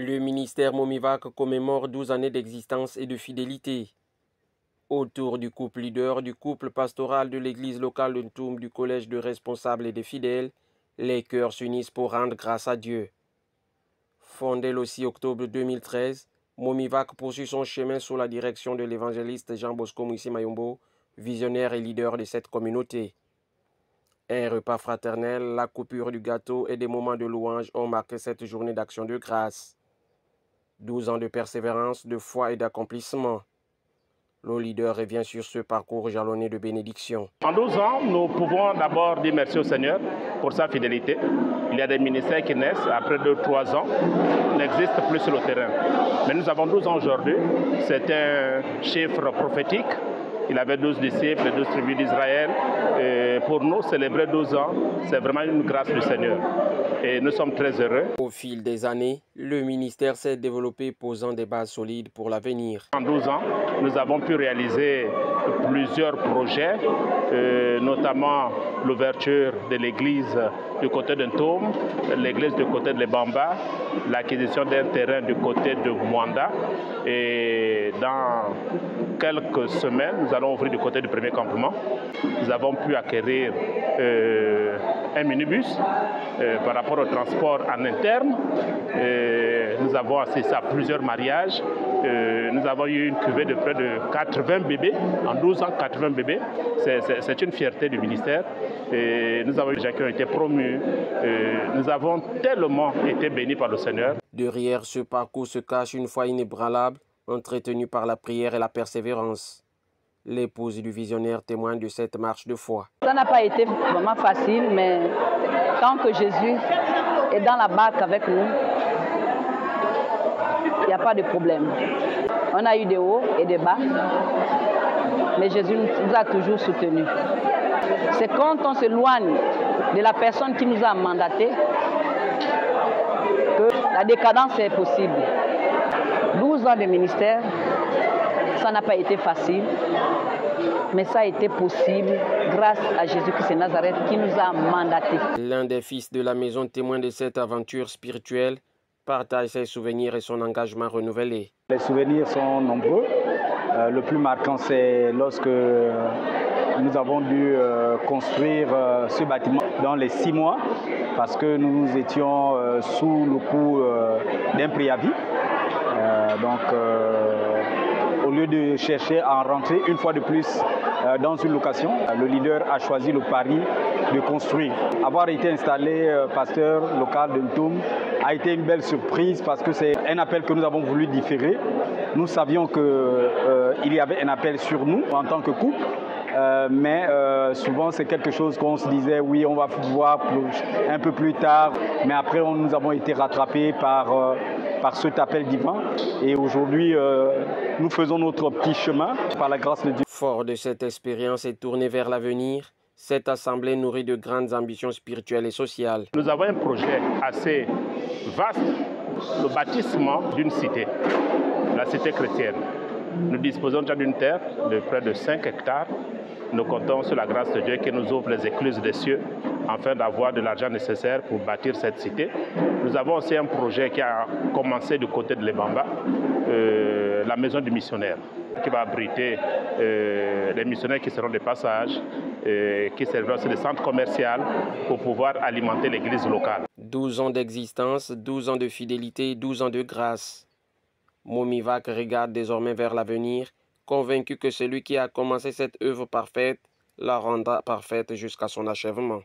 Le ministère Momivac commémore 12 années d'existence et de fidélité. Autour du couple leader du couple pastoral de l'église locale de Ntoum, du collège de responsables et des fidèles, les cœurs s'unissent pour rendre grâce à Dieu. Fondé le 6 octobre 2013, Momivac poursuit son chemin sous la direction de l'évangéliste Jean Bosco Moïse Mayombo, visionnaire et leader de cette communauté. Un repas fraternel, la coupure du gâteau et des moments de louange ont marqué cette journée d'action de grâce. 12 ans de persévérance, de foi et d'accomplissement. Le leader revient sur ce parcours jalonné de bénédictions. En 12 ans, nous pouvons d'abord dire merci au Seigneur pour sa fidélité. Il y a des ministères qui naissent après 2-3 ans, n'existent plus sur le terrain. Mais nous avons 12 ans aujourd'hui. C'est un chiffre prophétique. Il avait 12 disciples, 12 tribus d'Israël. Pour nous, célébrer 12 ans, c'est vraiment une grâce du Seigneur. Et nous sommes très heureux. Au fil des années, le ministère s'est développé posant des bases solides pour l'avenir. En 12 ans, nous avons pu réaliser plusieurs projets, notamment l'ouverture de l'église du côté de Ntoum, l'église du côté de Lebamba, l'acquisition d'un terrain du côté de Mwanda. Et dans quelques semaines, nous allons ouvrir du côté du premier campement. Nous avons pu acquérir un minibus par rapport au transport en interne. Nous avons assisté à plusieurs mariages. Nous avons eu une cuvée de près de 80 bébés. En 12 ans, 80 bébés. C'est une fierté du ministère. Nous avons eu des gens qui ont été promus. Nous avons tellement été bénis par le Seigneur. Derrière ce parcours se cache une foi inébranlable, entretenue par la prière et la persévérance. L'épouse du visionnaire témoigne de cette marche de foi. Ça n'a pas été vraiment facile, mais tant que Jésus est dans la barque avec nous, il n'y a pas de problème. On a eu des hauts et des bas, mais Jésus nous a toujours soutenus. C'est quand on s'éloigne de la personne qui nous a mandatés que la décadence est possible. 12 ans de ministère, ça n'a pas été facile, mais ça a été possible grâce à Jésus-Christ de Nazareth qui nous a mandatés. L'un des fils de la maison témoin de cette aventure spirituelle partage ses souvenirs et son engagement renouvelé. Les souvenirs sont nombreux. Le plus marquant, c'est lorsque nous avons dû construire ce bâtiment dans les 6 mois parce que nous étions sous le coup d'un préavis. Au lieu de chercher à en rentrer une fois de plus dans une location, le leader a choisi le pari de construire. Avoir été installé pasteur local de Ntoum a été une belle surprise parce que c'est un appel que nous avons voulu différer. Nous savions qu'il y avait un appel sur nous en tant que couple. Mais souvent c'est quelque chose qu'on se disait oui on va voir un peu plus tard, mais après nous avons été rattrapés par cet appel divin et aujourd'hui nous faisons notre petit chemin par la grâce de Dieu. Fort de cette expérience et tournée vers l'avenir, cette assemblée nourrit de grandes ambitions spirituelles et sociales. Nous avons un projet assez vaste, le bâtissement d'une cité, la cité chrétienne. Nous disposons déjà d'une terre de près de 5 hectares. Nous comptons sur la grâce de Dieu qui nous ouvre les écluses des cieux afin d'avoir de l'argent nécessaire pour bâtir cette cité. Nous avons aussi un projet qui a commencé du côté de Lebamba, la maison du missionnaire, qui va abriter les missionnaires qui seront de passage, qui serviront aussi des centres commerciaux pour pouvoir alimenter l'église locale. 12 ans d'existence, 12 ans de fidélité, 12 ans de grâce. Momivac regarde désormais vers l'avenir, convaincu que celui qui a commencé cette œuvre parfaite la rendra parfaite jusqu'à son achèvement.